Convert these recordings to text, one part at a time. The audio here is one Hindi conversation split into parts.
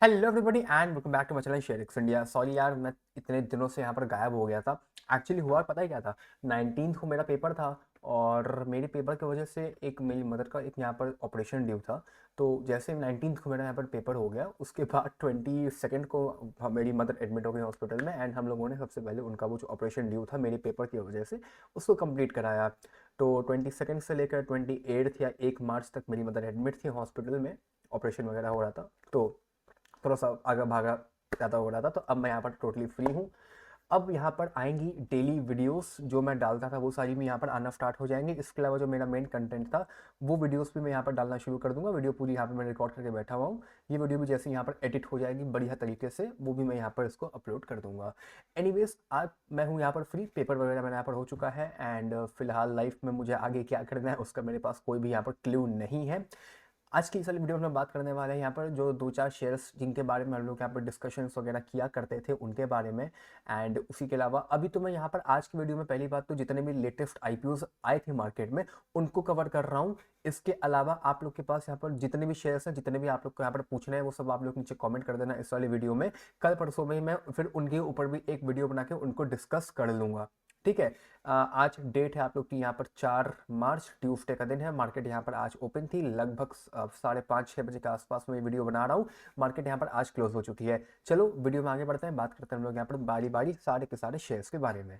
Hello everybody and welcome back to my channel शेयरिक्स इंडिया। सॉरी यार, मैं इतने दिनों से यहाँ पर गायब हो गया था। एक्चुअली हुआ पता है क्या था, 19th को मेरा पेपर था और मेरे पेपर की वजह से एक मेरी मदर का एक यहाँ पर ऑपरेशन ड्यू था। तो जैसे 19th को मेरा यहाँ पर पेपर हो गया, उसके बाद 22nd को मेरी मदर एडमिट हो गई हॉस्पिटल में एंड हम लोगों ने सबसे पहले उनका वो जो ऑपरेशन ड्यू था मेरे पेपर की वजह से उसको कंप्लीट कराया। तो 22nd से लेकर 28th या 1 मार्च तक मेरी मदर एडमिट थी हॉस्पिटल में, ऑपरेशन वगैरह हो रहा था। तो थोड़ा सा आगा भागा ज़्यादा हो रहा था, तो अब मैं यहाँ पर टोटली फ्री हूँ। अब यहाँ पर आएंगी डेली वीडियोस, जो मैं डालता था वो सारी भी यहाँ पर आना स्टार्ट हो जाएंगे। इसके अलावा जो मेरा मेन कंटेंट था वो वीडियोस भी मैं यहाँ पर डालना शुरू कर दूंगा। वीडियो पूरी यहाँ पर मैं रिकॉर्ड करके बैठा हुआ हूँ। ये वीडियो भी जैसे यहाँ पर एडिट हो जाएगी बढ़िया तरीके से, वो भी मैं यहाँ पर इसको अपलोड कर दूंगा। एनीवेज, आज मैं हूँ यहाँ पर फ्री, पेपर वगैरह मेरा यहाँ पर हो चुका है एंड फिलहाल लाइफ में मुझे आगे क्या करना है उसका मेरे पास कोई भी यहाँ पर क्लू नहीं है। आज की इस वाली वीडियो में हम बात करने वाले हैं यहाँ पर जो दो चार शेयर्स जिनके बारे में हम लोग यहाँ पर डिस्कशंस वगैरह किया करते थे उनके बारे में। एंड उसी के अलावा अभी तो मैं यहाँ पर आज की वीडियो में पहली बात तो जितने भी लेटेस्ट आईपीओस आए थे मार्केट में उनको कवर कर रहा हूँ। इसके अलावा आप लोग के पास यहाँ पर जितने भी शेयर्स हैं, जितने भी आप लोग को यहाँ पर पूछना है, वो सब आप लोग नीचे कमेंट कर देना इस वाली वीडियो में। कल परसों में ही मैं फिर उनके ऊपर भी एक वीडियो बना के उनको डिस्कस कर लूँगा। ठीक है। आज डेट है आप लोग की यहाँ पर 4 मार्च, ट्यूसडे का दिन है। मार्केट यहाँ पर आज ओपन थी लगभग 5:30-6 बजे के आसपास में ये वीडियो बना रहा हूँ। मार्केट यहाँ पर आज क्लोज हो चुकी है। चलो वीडियो में आगे बढ़ते हैं, बात करते हैं हम लोग यहाँ पर बारी बारी सारे के सारे शेयर्स के बारे में।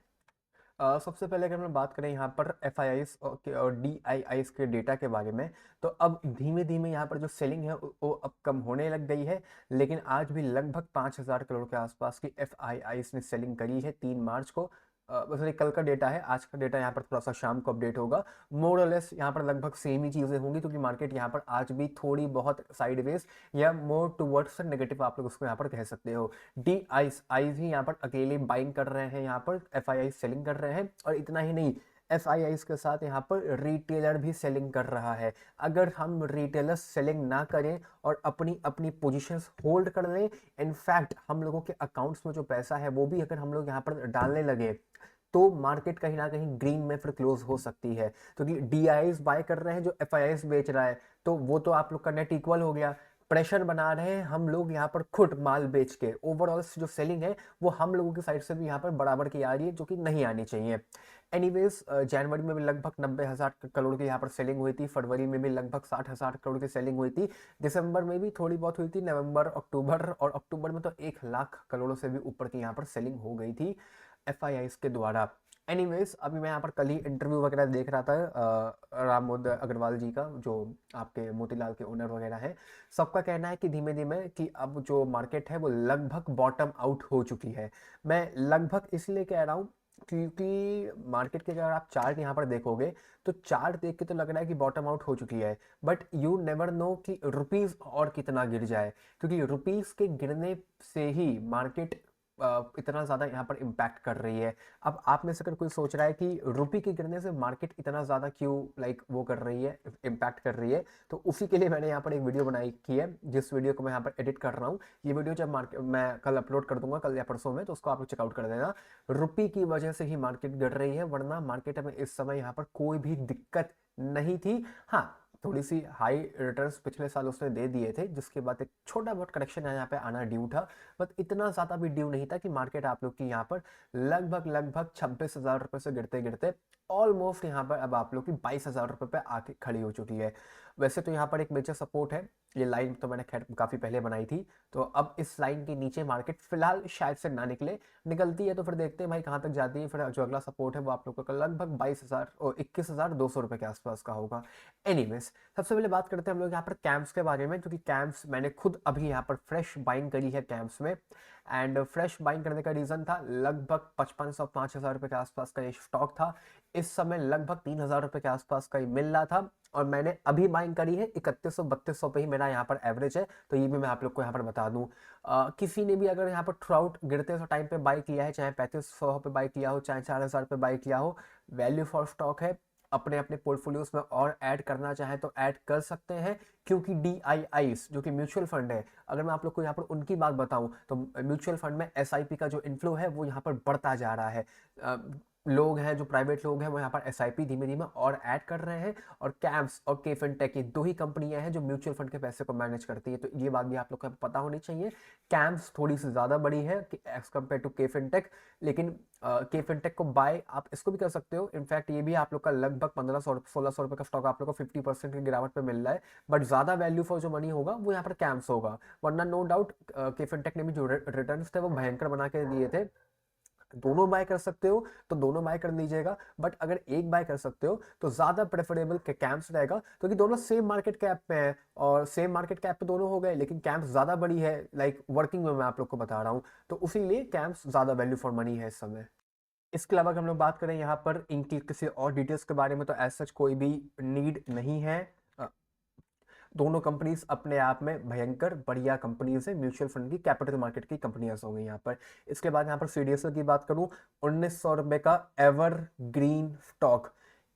सबसे पहले अगर हम बात करें यहाँ पर एफ आई आईस और डी आई आईस के डेटा के बारे में, तो अब धीमे धीमे यहाँ पर जो सेलिंग है वो अब कम होने लग गई है। लेकिन आज भी लगभग 5,000 करोड़ के आसपास की एफ आई आईस ने सेलिंग करी है 3 मार्च को। वैसे कल का डेटा है, आज का डेटा यहाँ पर थोड़ा सा शाम को अपडेट होगा। मोर और लेस यहाँ पर लगभग सेम ही चीज़ें होंगी, क्योंकि मार्केट यहाँ पर आज भी थोड़ी बहुत साइडवेज या मोर टूवर्ड्स नेगेटिव आप लोग उसको यहाँ पर कह सकते हो। डी आईस आईज ही यहाँ पर अकेले बाइंग कर रहे हैं, यहाँ पर एफ आई आई सेलिंग कर रहे हैं। और इतना ही नहीं, एफ आई आईज के साथ यहाँ पर रिटेलर भी सेलिंग कर रहा है। अगर हम रिटेलर सेलिंग ना करें और अपनी अपनी पोजीशंस होल्ड कर लें, इनफैक्ट हम लोगों के अकाउंट्स में जो पैसा है वो भी अगर हम लोग यहाँ पर डालने लगे, तो मार्केट कहीं ना कहीं ग्रीन में फिर क्लोज हो सकती है। क्योंकि डी आई बाय कर रहे हैं जो एफ आई बेच रहा है, तो वो तो आप लोग का नेट इक्वल हो गया। प्रेशर बना रहे हैं हम लोग यहाँ पर खुद माल बेच के, ओवरऑल जो सेलिंग है वो हम लोगों की साइड से भी यहाँ पर बराबर की आ रही है, जो कि नहीं आनी चाहिए। एनीवेज, जनवरी में भी लगभग 90,000 करोड़ की यहाँ पर सेलिंग हुई थी, फरवरी में भी लगभग 60,000 करोड़ की सेलिंग हुई थी, दिसंबर में भी थोड़ी बहुत हुई थी, नवंबर अक्टूबर, और अक्टूबर में तो 1 लाख करोड़ों से भी ऊपर की यहाँ पर सेलिंग हो गई थी एफ आई के द्वारा। एनीवेज, अभी मैं यहाँ पर कल ही इंटरव्यू वगैरह देख रहा था रामोद अग्रवाल जी का, जो आपके मोतीलाल के ओनर वगैरह हैं। सबका कहना है कि धीमे धीमे कि अब जो मार्केट है वो लगभग बॉटम आउट हो चुकी है। मैं लगभग इसलिए कह रहा हूँ क्योंकि मार्केट के अगर आप चार्ट यहाँ पर देखोगे तो चार्ट देख के तो लग रहा है कि बॉटम आउट हो चुकी है, बट यू नेवर नो कि रुपीस और कितना गिर जाए। क्योंकि रुपीस के गिरने से ही मार्केट इतना ज़्यादा यहाँ पर इम्पैक्ट कर रही है। अब आप में से अगर कोई सोच रहा है कि रुपये के गिरने से मार्केट इतना ज़्यादा क्यों वो कर रही है, इम्पैक्ट कर रही है, तो उसी के लिए मैंने यहाँ पर एक वीडियो बनाई की है, जिस वीडियो को मैं यहाँ पर एडिट कर रहा हूँ। ये वीडियो जब मार्केट मैं कल अपलोड कर दूंगा, कल या परसों में, तो उसको आप लोग चेकआउट कर देना। रुपये की वजह से ही मार्केट गिर रही है, वरना मार्केट में इस समय यहाँ पर कोई भी दिक्कत नहीं थी। हाँ, थोड़ी सी हाई रिटर्न्स पिछले साल उसने दे दिए थे, जिसके बाद एक छोटा बहुत करेक्शन यहाँ पे आना ड्यू था, बट इतना ज़्यादा भी ड्यू नहीं था कि मार्केट आप लोग की यहाँ पर लगभग लगभग 26,000 रुपये से गिरते गिरते ऑलमोस्ट यहाँ पर अब आप लोग की 22,000 रुपये पे आके खड़ी हो चुकी है। वैसे तो यहाँ पर एक मेजर सपोर्ट है, ये लाइन तो मैंने खैर काफ़ी पहले बनाई थी। तो अब इस लाइन के नीचे मार्केट फिलहाल शायद से ना निकले, निकलती है तो फिर देखते हैं भाई कहाँ तक जाती है। फिर जो अगला सपोर्ट है वो आप लोगों का लगभग 22,000 और 21,200 रुपये के आसपास का होगा। एनीवेज, सबसे पहले बात करते हैं हम लोग यहाँ पर कैंप्स के बारे में, क्योंकि कैंप्स मैंने खुद अभी यहाँ पर फ्रेश बाइंग करी है कैंप्स में। एंड फ्रेश बाइंग करने का रीज़न था लगभग 5,500 के आसपास का ये स्टॉक था। इस समय लगभग 3,000 के आसपास का ये मिल रहा था, और मैंने अभी बाइंग करी है 3100-3200 पे ही मेरा यहाँ पर एवरेज है। तो ये भी मैं आप लोग को यहाँ पर बता दूँ, किसी ने भी अगर यहाँ पर थ्रू गिरते टाइम पे बाई किया है, चाहे 3500 पे बाई किया हो, चाहे 4,000 पे बाई किया हो, वैल्यू फॉर स्टॉक है। अपने अपने पोर्टफोलियोज में और ऐड करना चाहें तो ऐड कर सकते हैं, क्योंकि डी आई आईस जो कि म्यूचुअल फंड है, अगर मैं आप लोग को यहाँ पर उनकी बात बताऊं तो म्यूचुअल फंड में एस आई पी का जो इन्फ्लो है वो यहाँ पर बढ़ता जा रहा है। लोग हैं, जो प्राइवेट लोग हैं, वो यहाँ पर एसआईपी धीमे धीमे और ऐड कर रहे हैं। और कैम्स और के फिनटेक, ये दो ही कंपनियां हैं जो म्यूचुअल फंड के पैसे को मैनेज करती है, तो ये बात भी आप लोग को पता होनी चाहिए। कैम्स थोड़ी सी ज़्यादा बड़ी है as compare to K fintech, लेकिन के फिनटेक को बाय आप इसको भी कर सकते हो। इनफैक्ट ये भी आप लोग का लगभग 1500-1600 रुपये का स्टॉक आप लोग को 50% की गिरावट पे मिल रहा है, बट ज़्यादा वैल्यू फॉर जो मनी होगा वो यहाँ पर कैम्स होगा। वरना नो डाउट के फिनटेक ने भी जो रिटर्न थे वो भयंकर बना के दिए थे। दोनों बाय कर सकते हो तो दोनों बाय कर लीजिएगा, बट अगर एक बाय कर सकते हो तो ज्यादा प्रेफरेबल कैंप्स रहेगा, क्योंकि दोनों सेम मार्केट कैप पे है और सेम मार्केट कैप पे दोनों हो गए, लेकिन कैंप्स ज्यादा बड़ी है, लाइक वर्किंग में मैं आप लोग को बता रहा हूँ, तो उसीलिए कैंप्स ज्यादा वैल्यू फॉर मनी है इस समय। इसके अलावा अगर हम लोग बात करें यहाँ पर इनकी किसी और डिटेल्स के बारे में, तो एज सच कोई भी नीड नहीं है। दोनों कंपनीज अपने आप में भयंकर बढ़िया कंपनीज है, म्यूचुअल फंड की कैपिटल मार्केट की कंपनियां हो गई यहाँ पर। इसके बाद यहाँ पर सीडीएसएल की बात करूँ, 1900 रुपये का एवर ग्रीन स्टॉक।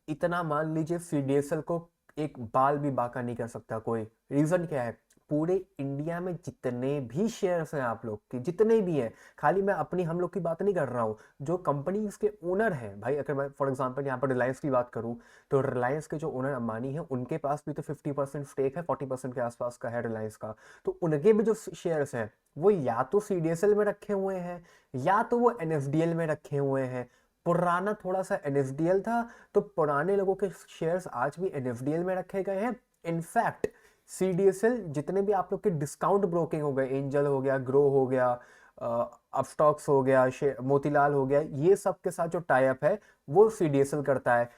इतना मान लीजिए सीडीएसएल को एक बाल भी बाका नहीं कर सकता कोई। रीजन क्या है, पूरे इंडिया में जितने भी शेयर्स हैं आप लोग के, जितने भी हैं, खाली मैं अपनी हम लोग की बात नहीं कर रहा हूँ, जो कंपनीज के ओनर हैं भाई, अगर मैं फॉर एग्जांपल यहाँ पर रिलायंस की बात करूँ, तो रिलायंस के जो ओनर अंबानी है उनके पास भी तो 50% स्टेक है, 40% के आसपास का है रिलायंस का। तो उनके भी जो शेयर्स हैं वो या तो सीडीएसएल में रखे हुए हैं या तो वो एनएसडीएल में रखे हुए हैं। पुराना थोड़ा सा एनएसडीएल था, तो पुराने लोगों के शेयर्स आज भी एनएसडीएल में रखे गए हैं। इनफैक्ट सीडीएसएल जितने भी आप लोग के डिस्काउंट ब्रोकिंग हो गए, एंजल हो गया, ग्रो हो गया, अपस्टॉक्स हो गया, मोतीलाल हो गया, ये सब के साथ जो टाई अप है वो सीडीएसएल करता है।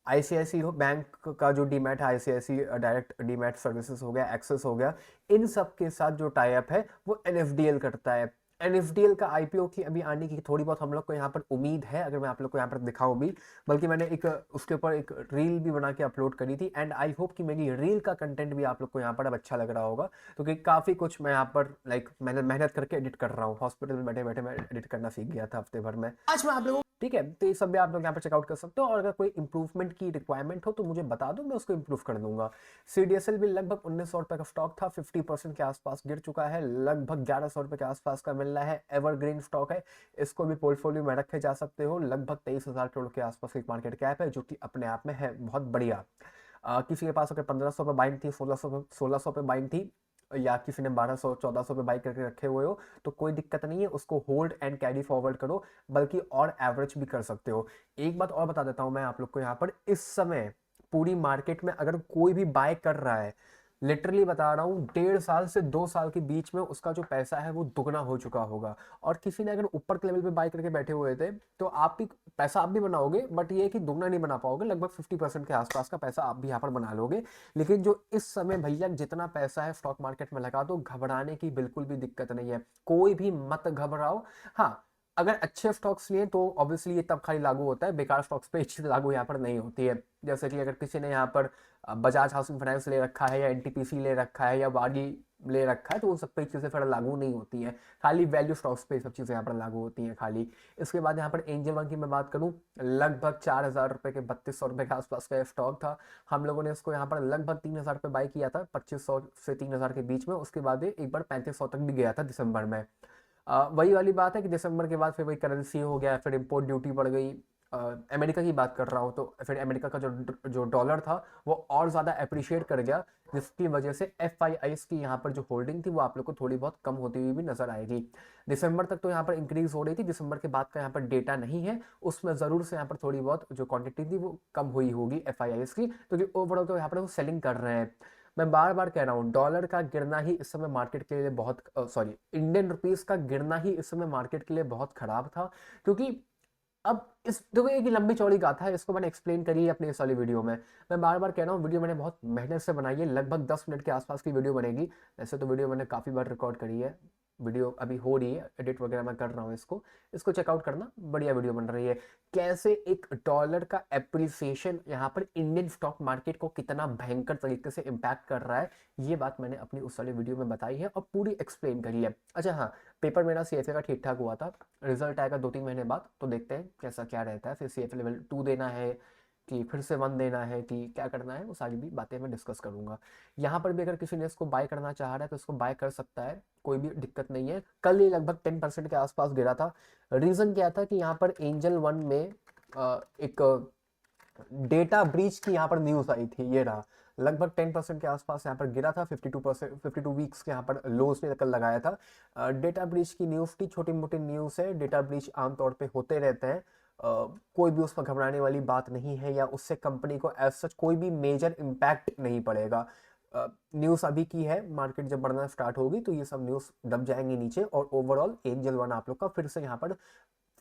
आईसीआईसी बैंक का जो डीमैट है, आईसीआईसी डायरेक्ट डीमैट सर्विसेज हो गया, एक्सेस हो गया, इन सब के साथ जो टाई अप है वो एनएफडीएल करता है। एनएफडीएल का आईपीओ की अभी आने की थोड़ी बहुत हम लोग को यहाँ पर उम्मीद है, अगर मैं आप लोग को यहाँ पर दिखाऊं भी, बल्कि मैंने एक उसके ऊपर एक रील भी बना के अपलोड करी थी, एंड आई होप कि मेरी रील का कंटेंट भी आप लोग को यहाँ पर अब अच्छा लग रहा होगा, क्योंकि काफ़ी कुछ मैं यहाँ पर लाइक मैंने मेहनत करके एडिट कर रहा हूँ। हॉस्पिटल में बैठे बैठे मैं एडिट करना सीख गया था हफ्ते भर में। आज मैं आप लोगों, ठीक है, तो ये सब भी आप लोग यहाँ पर चेकआउट कर सकते हो, और अगर कोई इंप्रूवमेंट की रिक्वायरमेंट हो तो मुझे बता दो, मैं उसको इंप्रूव कर दूंगा। सीडीएसएल भी लगभग 1900 रुपये का स्टॉक था, 50% के आसपास गिर चुका है, लगभग 1100 रुपये के आसपास का मिल रहा है, एवरग्रीन स्टॉक है। इसको भी पोर्टफोलियो में रखे जा सकते हो, लगभग 23,000 करोड़ के आसपास एक मार्केट कैप है, जो कि अपने आप में है बहुत बढ़िया। किसी के पास अगर 1500 पे बाइंग थी, 1600 पे बाइंग थी, या किसी ने 1200-1400 पे बाई करके रखे हुए हो, तो कोई दिक्कत नहीं है, उसको होल्ड एंड कैरी फॉरवर्ड करो, बल्कि और एवरेज भी कर सकते हो। एक बात और बता देता हूं मैं आप लोग को यहाँ पर, इस समय पूरी मार्केट में अगर कोई भी बाय कर रहा है, लिटरली बता रहा हूँ, 1.5 साल से 2 साल के बीच में उसका जो पैसा है वो दुगना हो चुका होगा। और किसी ने अगर ऊपर के लेवल पे बाय करके बैठे हुए थे, तो आप भी पैसा आप भी बनाओगे, बट ये है कि दुगना नहीं बना पाओगे, लगभग 50% के आसपास का पैसा आप भी यहाँ पर बना लोगे। लेकिन जो इस समय भैया जितना पैसा है स्टॉक मार्केट में लगा दो, घबराने की बिल्कुल भी दिक्कत नहीं है, कोई भी मत घबराओ। हाँ, अगर अच्छे स्टॉक्स लिए तो ऑब्वियसली ये तब खाली लागू होता है, बेकार स्टॉक्स पे ये चीज़ लागू यहाँ पर नहीं होती है। जैसे कि अगर किसी ने यहाँ पर बजाज हाउसिंग फाइनेंस ले रखा है, या एनटीपीसी ले रखा है, या वाडी ले रखा है, तो उन सब पे चीज़ें फिर लागू नहीं होती हैं, खाली वैल्यू स्टॉक्स पे सब चीज़ें यहाँ पर लागू होती हैं खाली। इसके बाद यहाँ पर एंजल वन की मैं बात करूँ, लगभग 4,000 रुपये के 3200 रुपये के आसपास का स्टॉक था। हम लोगों ने इसको यहाँ पर लगभग 3,000 रुपये बाई किया था, 2500 से 3,000 के बीच में। उसके बाद ये एक बार 3500 तक भी गया था दिसंबर में। वही वाली बात है कि दिसंबर के बाद फिर वही करेंसी हो गया, फिर इम्पोर्ट ड्यूटी बढ़ गई। अमेरिका की बात कर रहा हूँ, तो फिर अमेरिका का जो जो डॉलर था वो और ज़्यादा अप्रिशिएट कर गया, जिसकी वजह से एफ आई आई की यहाँ पर जो होल्डिंग थी वो आप लोग को थोड़ी बहुत कम होती हुई भी नजर आएगी। दिसंबर तक तो यहाँ पर इंक्रीज हो रही थी, दिसंबर के बाद का यहाँ पर डेटा नहीं है, उसमें ज़रूर से यहाँ पर थोड़ी बहुत जो क्वांटिटी थी वो कम हुई होगी एफ आई आई की, क्योंकि ओवरऑल तो यहाँ पर वो सेलिंग कर रहे हैं। मैं बार बार कह रहा हूँ, डॉलर का गिरना ही इस समय मार्केट के लिए बहुत, सॉरी, इंडियन रुपीस का गिरना ही इस समय मार्केट के लिए बहुत खराब था, क्योंकि अब इस देखो एक लंबी चौड़ी गाथा है, इसको मैंने एक्सप्लेन करी है अपने इस वाली वीडियो में। मैं बार बार कह रहा हूँ, वीडियो मैंने बहुत मेहनत से बनाई है, लगभग 10 मिनट के आसपास की वीडियो बनेगी। ऐसे तो वीडियो मैंने काफ़ी बार रिकॉर्ड करी है, वीडियो अभी हो रही है, एडिट वगैरह मैं कर रहा हूँ इसको, इसको चेकआउट करना, बढ़िया वीडियो बन रही है। कैसे एक डॉलर का एप्रिसिएशन यहाँ पर इंडियन स्टॉक मार्केट को कितना भयंकर तरीके से इम्पैक्ट कर रहा है, ये बात मैंने अपनी उस वाली वीडियो में बताई है और पूरी एक्सप्लेन करी है। अच्छा हाँ, पेपर मेरा सीएफए का ठीक ठाक हुआ था, रिजल्ट आएगा 2-3 महीने बाद, तो देखते हैं कैसा क्या रहता है, फिर सीएफए लेवल 2 देना है कि फिर से 1 देना है कि क्या करना है, वो सारी भी बातें मैं डिस्कस करूंगा। यहाँ पर भी अगर किसी ने इसको बाय करना चाह रहा है तो इसको बाय कर सकता है, कोई भी दिक्कत नहीं है। कल ये लगभग 10% के आसपास गिरा था। रीज़न क्या था कि यहाँ पर एंजल वन में एक डेटा ब्रीच की यहाँ पर न्यूज़ आई थी, ये रहा। लगभग 10% के आसपास यहाँ पर गिरा था, 52%, 52 वीक्स के यहाँ पर लोज ने कल लगाया था। डेटा ब्रीच की न्यूज़ थी, छोटी मोटी न्यूज़ है, डेटा ब्रीच आमतौर पे होते रहते हैं। कोई भी उसमें घबराने वाली बात नहीं है, या उससे कंपनी को एज सच कोई भी मेजर इम्पैक्ट नहीं पड़ेगा। न्यूज़ अभी की है, मार्केट जब बढ़ना स्टार्ट होगी तो ये सब न्यूज़ दब जाएंगी नीचे, और ओवरऑल एंजल वन आप लोग का फिर से यहाँ पर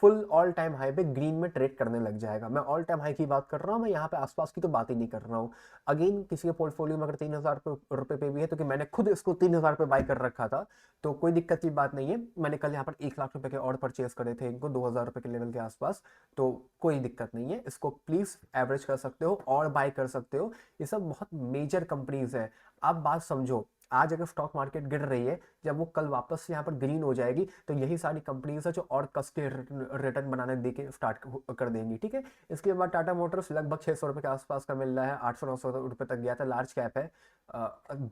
फुल ऑल टाइम हाई पे ग्रीन में ट्रेड करने लग जाएगा। मैं ऑल टाइम हाई की बात कर रहा हूँ, मैं यहाँ पे आसपास की तो बात ही नहीं कर रहा हूँ। अगेन किसी के पोर्टफोलियो में अगर 3,000 रुपये पे भी है, तो कि मैंने खुद इसको 3,000 पे बाय कर रखा था, तो कोई दिक्कत की बात नहीं है। मैंने कल यहाँ पर 1 लाख रुपए के और परचेज करे थे इनको 2,000 रुपये के लेवल के आसपास, तो कोई दिक्कत नहीं है। इसको प्लीज एवरेज कर सकते हो और बाय कर सकते हो। ये सब बहुत मेजर कंपनीज है। आप बात समझो, आज अगर स्टॉक मार्केट गिर रही है, जब वो कल वापस से यहाँ पर ग्रीन हो जाएगी, तो यही सारी कंपनीज है जो और कस के रिटर्न बनाने दे के स्टार्ट कर देंगी, ठीक है। इसके बाद टाटा मोटर्स लगभग 600 रुपये के आसपास का मिल रहा है, 800-900 रुपये तक गया था, लार्ज कैप है।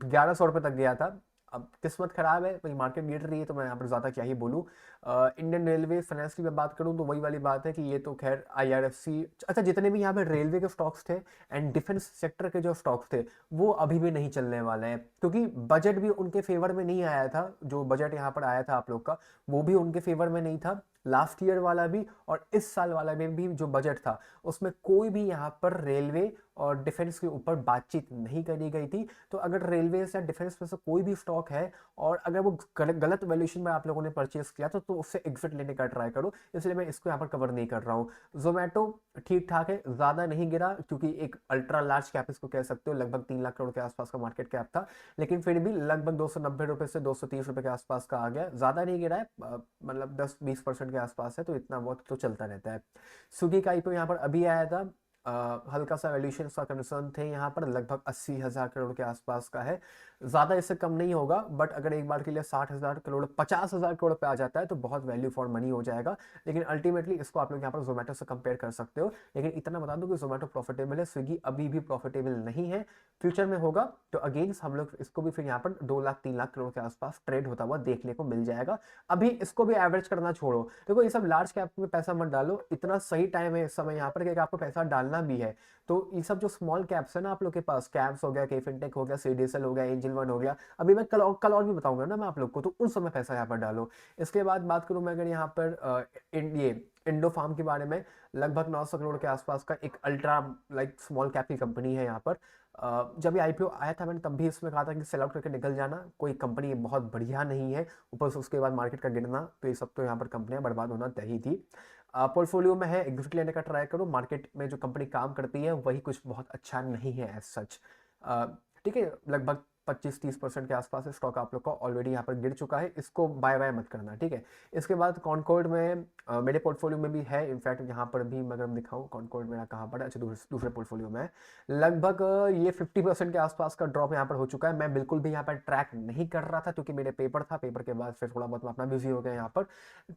1100 रुपये तक गया था। अब किस्मत खराब है, भाई मार्केट गिर रही है, तो मैं यहाँ पर ज़्यादा क्या ही बोलूँ। इंडियन रेलवे फाइनेंस की मैं बात करूँ तो वही वाली बात है कि ये तो खैर IRFC, अच्छा जितने भी यहाँ पे रेलवे के स्टॉक्स थे एंड डिफेंस सेक्टर के जो स्टॉक्स थे, वो अभी भी नहीं चलने वाले हैं, क्योंकि बजट भी उनके फेवर में नहीं आया था। जो बजट यहाँ पर आया था आप लोग का, वो भी उनके फेवर में नहीं था। लास्ट ईयर वाला भी और इस साल वाला में भी जो बजट था, उसमें कोई भी यहाँ पर रेलवे और डिफेंस के ऊपर बातचीत नहीं करी गई थी। तो अगर रेलवे या डिफेंस में से कोई भी स्टॉक है, और अगर वो गलत वैल्यूएशन में आप लोगों ने परचेस किया, तो उससे एग्जिट लेने का ट्राई करो। इसलिए मैं इसको यहाँ पर कवर नहीं कर रहा हूँ। जोमेटो ठीक ठाक है, ज़्यादा नहीं गिरा, क्योंकि एक अल्ट्रा लार्ज कैप इसको कह सकते हो, लगभग 3 लाख करोड़ के आसपास का मार्केट कैप था, लेकिन फिर भी लगभग 290 रुपये से 230 रुपये के आसपास का आ गया। ज़्यादा नहीं गिरा है, मतलब 10-20% के आसपास है, तो इतना बहुत तो चलता रहता है। स्विगी का IPO यहाँ पर अभी आया था। हल्का सा वैल्यूएशन का कंसर्न थे यहाँ पर, लगभग 80,000 करोड़ के आसपास का है। ज़्यादा इससे कम नहीं होगा, बट अगर एक बार के लिए 60,000 करोड़ 50,000 करोड़ पे आ जाता है, तो बहुत वैल्यू फॉर मनी हो जाएगा। लेकिन अल्टीमेटली इसको आप लोग यहाँ पर जोमेटो से कंपेयर कर सकते हो। लेकिन इतना बता दो कि जोमेटो प्रॉफिटेबल है, स्विगी अभी भी प्रॉफिटेबल नहीं है। फ्यूचर में होगा तो अगेन हम लोग इसको भी फिर यहाँ पर 2 लाख 3 लाख करोड़ के आसपास ट्रेड होता हुआ देखने को मिल जाएगा। अभी इसको भी एवरेज करना छोड़ो, देखो ये सब लार्ज कैप में पैसा मत डालो, इतना सही टाइम है इस समय यहाँ पर कि आपको पैसा डालना भी है। तो ये सब जो स्मॉल कैप्स है ना आप लोग के पास, कैप्स हो गया, के फिनटेक हो गया, CDSL हो गया, एंजल वन हो गया, अभी मैं कल और भी बताऊंगा ना मैं आप लोग को, तो उन समय पैसा यहाँ पर डालो। इसके बाद बात करूँ मैं अगर यहाँ पर ये इंडो फार्म के बारे में, लगभग 900 करोड़ के आसपास का एक अल्ट्रा लाइक स्मॉल कैप की कंपनी है यहाँ पर। जब ये IPO आया था, मैंने तब भी इसमें कहा था कि सेल आउट करके निकल जाना, कोई कंपनी बहुत बढ़िया नहीं है। ऊपर से उसके बाद मार्केट का गिरना, तो ये सब तो यहाँ पर कंपनियां बर्बाद होना तय ही थी। पोर्टफोलियो में है, एग्जिट लेने का ट्राई करो। मार्केट में जो कंपनी काम करती है वही कुछ बहुत अच्छा नहीं है एज सच, ठीक है। लगभग 25-30% के आसपास स्टॉक आप लोग का ऑलरेडी यहाँ पर गिर चुका है, इसको बाय बाय मत करना, ठीक है। इसके बाद कॉनकॉर्ड में मेरे पोर्टफोलियो में भी है, इनफैक्ट यहाँ पर भी मैं अगर दिखाऊँ कॉनकॉर्ड मेरा कहाँ पर है, अच्छा दूसरे पोर्टफोलियो में है। लगभग ये 50% के आसपास का ड्रॉप यहाँ पर हो चुका है। मैं बिल्कुल भी यहाँ पर ट्रैक नहीं कर रहा था, क्योंकि मेरे पेपर था, पेपर के बाद फिर थोड़ा बहुत मैं अपना बिजी हो गया यहाँ पर।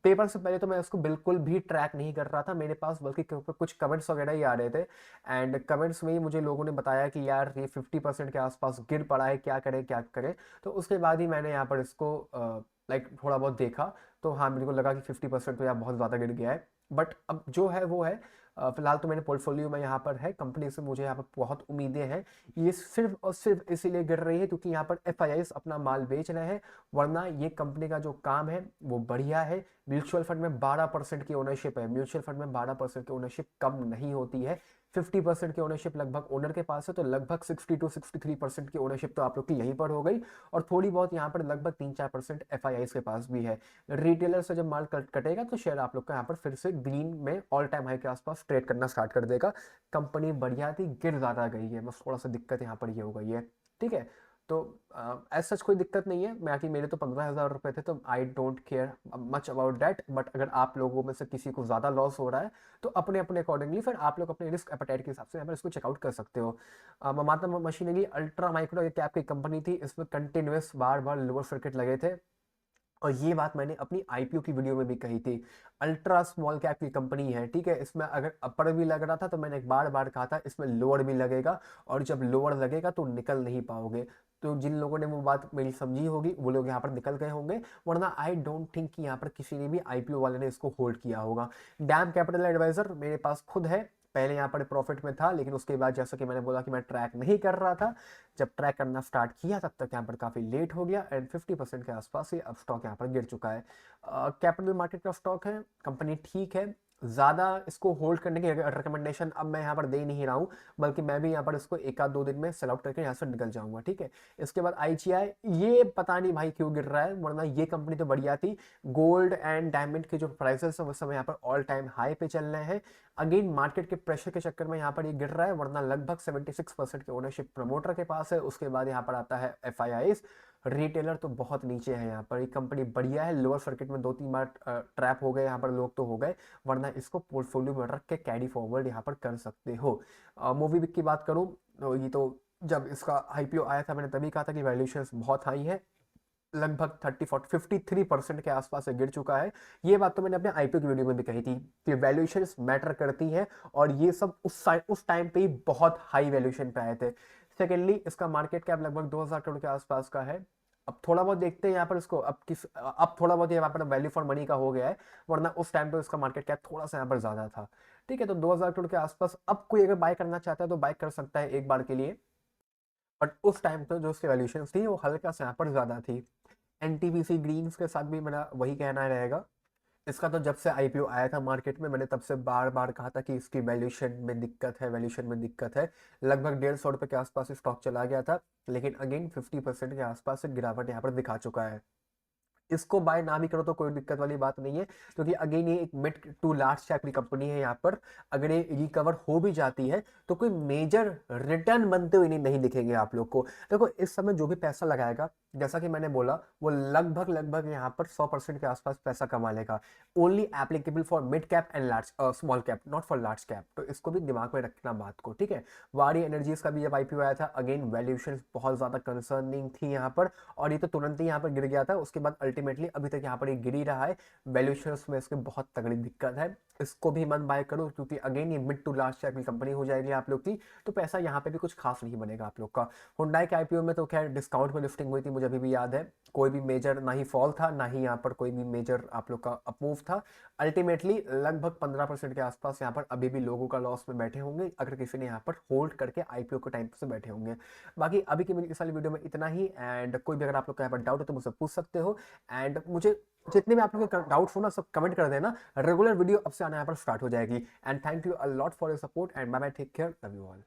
पेपर से पहले तो मैं इसको बिल्कुल भी ट्रैक नहीं कर रहा था, मेरे पास बल्कि कुछ कमेंट्स वगैरह ही आ रहे थे, एंड कमेंट्स में ही मुझे लोगों ने बताया कि यार ये 50% के आसपास गिर पड़ा है, क्या करे क्या करे। तो उसके बाद ही मैंने यहाँ पर इसको लाइक थोड़ा बहुत देखा, तो हाँ मेरे को लगा कि 50% तो यार बहुत ज़्यादा गिर गया है। बट अब जो है वो है, फिलहाल तो मेरे पोर्टफोलियो में यहाँ पर है, कंपनी से मुझे यहाँ पर बहुत उम्मीदें हैं। ये सिर्फ और सिर्फ इसीलिए गिर रही है क्योंकि यहाँ पर FIIs अपना माल बेच रहे हैं, वरना ये कंपनी का जो काम है वो बढ़िया है। म्यूचुअल फंड में 12% की ओनरशिप है, म्यूचुअल फंड में 12% की ओनरशिप कम नहीं होती है। 50% की ओनरशिप लगभग ओनर के पास है, तो लगभग 60-63% की ओनरशिप तो आप लोग की यहीं पर हो गई, और थोड़ी बहुत यहाँ पर लगभग 3-4% FIIs के पास भी है। रिटेलर से जब माल कटेगा, तो शेयर आप लोग का यहाँ पर फिर से ग्रीन में ऑल टाइम हाई के आसपास ट्रेड करना स्टार्ट कर देगा। कंपनी बढ़िया थी, गिर ज़्यादा गई है, बस थोड़ा सा दिक्कत यहाँ पर ये हो गई है, ठीक है। तो एज सच कोई दिक्कत नहीं है, मैं कि मेरे तो 15,000 रुपये थे, तो I don't care much about that. But अगर आप लोगों में से किसी को ज़्यादा लॉस हो रहा है, तो अपने अपने अकॉर्डिंगली फिर आप लोग अपने रिस्क एपेटाइट के हिसाब से यहाँ पर इसको चेकआउट कर सकते हो। ममाता मशीनरी अल्ट्रा माइक्रो कैप की कंपनी थी, इसमें कंटिन्यूस बार बार लोअर सर्किट लगे थे, और ये बात मैंने अपनी IPO की वीडियो में भी कही थी। अल्ट्रा स्मॉल कैप की कंपनी है, ठीक है, इसमें अगर अपर भी लग रहा था, तो मैंने एक बार बार कहा था इसमें लोअर भी लगेगा, और जब लोअर लगेगा तो निकल नहीं पाओगे। तो जिन लोगों ने वो बात मेरी समझी होगी वो लोग यहाँ पर निकल गए होंगे, वरना आई डोंट थिंक कि यहाँ पर किसी ने भी आईपीओ वाले ने इसको होल्ड किया होगा। डैम कैपिटल एडवाइजर मेरे पास खुद है, पहले यहाँ पर प्रॉफिट में था, लेकिन उसके बाद जैसा कि मैंने बोला कि मैं ट्रैक नहीं कर रहा था, जब ट्रैक करना स्टार्ट किया तब तक यहाँ पर काफ़ी लेट हो गया एंड 50% के आसपास ही अब स्टॉक यहाँ पर गिर चुका है। कैपिटल मार्केट का स्टॉक है, कंपनी ठीक है, ज़्यादा इसको होल्ड करने की रिकमेंडेशन अब मैं यहाँ पर दे नहीं रहा हूँ, बल्कि मैं भी यहाँ पर इसको एक आध दो दिन में सेल आउट करके यहाँ से निकल जाऊंगा, ठीक है। इसके बाद आईजीआई, ये पता नहीं भाई क्यों गिर रहा है, वरना ये कंपनी तो बढ़िया थी। गोल्ड एंड डायमंड के जो प्राइसेस हैं उस समय यहाँ पर ऑल टाइम हाई पे चल रहे हैं। अगेन मार्केट के प्रेशर के चक्कर में यहाँ पर ये गिर रहा है, वरना लगभग 76% के ओनरशिप प्रमोटर के पास है। उसके बाद यहाँ पर आता है एफआईआईज, रिटेलर तो बहुत नीचे है। यहाँ पर ये कंपनी बढ़िया है, लोअर सर्किट में 2-3 बार ट्रैप हो गए यहाँ पर लोग तो हो गए, वरना इसको पोर्टफोलियो में रख के कैरी फॉरवर्ड यहाँ पर कर सकते हो। मूवी की बात करूँ तो ये तो जब इसका आईपीओ आया था मैंने तभी कहा था कि वैल्यूएशंस बहुत हाई है, लगभग 53% के आसपास से गिर चुका है। ये बात तो मैंने अपने आईपीओ की वीडियो में भी कही थी कि वैल्यूएशंस मैटर करती हैं, और ये सब उस टाइम पे ही बहुत हाई वैल्यूएशन पे आए थे। सेकेंडली इसका मार्केट कैप लगभग 2000 करोड़ के आसपास का है। अब थोड़ा बहुत देखते हैं यहाँ पर इसको, अब थोड़ा बहुत यहाँ पर वैल्यू फॉर मनी का हो गया है, वरना उस टाइम पे इसका मार्केट कैप थोड़ा सा यहाँ पर ज्यादा था, ठीक है। तो 2000 करोड़ के आसपास अब कोई अगर बाय करना चाहता है तो बाय कर सकता है एक बार के लिए, बट उस टाइम पे जो उसकी वैल्यूएशन थी वो हल्का सा यहाँ पर ज्यादा थी। एनटीपीसी ग्रीन्स के साथ भी मेरा वही कहना रहेगा। इसका तो जब से आईपीओ आया था मार्केट में मैंने तब से बार बार कहा था कि इसकी वैल्यूएशन में दिक्कत है, वैल्यूएशन में दिक्कत है। लगभग 150 रुपये के आसपास स्टॉक चला गया था, लेकिन अगेन 50% के आसपास से गिरावट यहाँ पर दिखा चुका है। इसको बाय ना भी करो तो कोई दिक्कत वाली बात नहीं है, क्योंकि अगेन ये एक मिड टू लार्ज कैप की कंपनी है। यहाँ पर अगर ये रिकवर हो भी जाती है तो कोई मेजर रिटर्न बनते हुए नहीं दिखेंगे आप लोग को। देखो इस समय जो भी पैसा लगाएगा, जैसा कि मैंने बोला, वो लगभग लगभग यहाँ पर 100% के आसपास पैसा कमा लेगा। Only applicable for mid cap and large small cap, not for large cap, तो इसको भी दिमाग में रखना बात को, ठीक है। वारी एनर्जीज का भी जब आईपीओ आया था, अगेन वैल्यूएशन बहुत ज्यादा कंसर्निंग थी यहाँ पर, और ये तो तुरंत ही यहाँ पर गिर गया था। उसके बाद अल्टीमेटली अभी तक यहाँ पर ये गिर ही रहा है, वैल्यूएशन में इसके बहुत तगड़ी दिक्कत है। इसको भी मन बाय करो, क्योंकि अगेन ये मिड टू लार्ज कैप की कंपनी हो जाएगी आप लोग की, तो पैसा यहाँ पे भी कुछ खास नहीं बनेगा आप लोग का। हुंडई के आईपीओ में तो खैर डिस्काउंट में लिस्टिंग हुई थी, मुझे अभी भी याद है, कोई भी मेजर ना ही फॉल था ना ही यहाँ पर कोई भी मेजर आप लोग का अपमूव था। अल्टीमेटली लगभग 15% के आसपास यहाँ पर अभी भी लोगों का लॉस में बैठे होंगे, अगर किसी ने यहाँ पर होल्ड करके आईपीओ के टाइम से बैठे होंगे। बाकी अभी की मेरी इस वाली वीडियो में इतना ही, एंड कोई भी अगर आप लोग का यहाँ पर डाउट है तो मुझसे पूछ सकते हो। एंड मुझे जितने भी आप लोग के डाउट्स हो ना सब कमेंट कर देना, रेगुलर वीडियो अब से आना यहाँ पर स्टार्ट हो जाएगी। And thank you a lot for your support and bye bye, take care, love you all.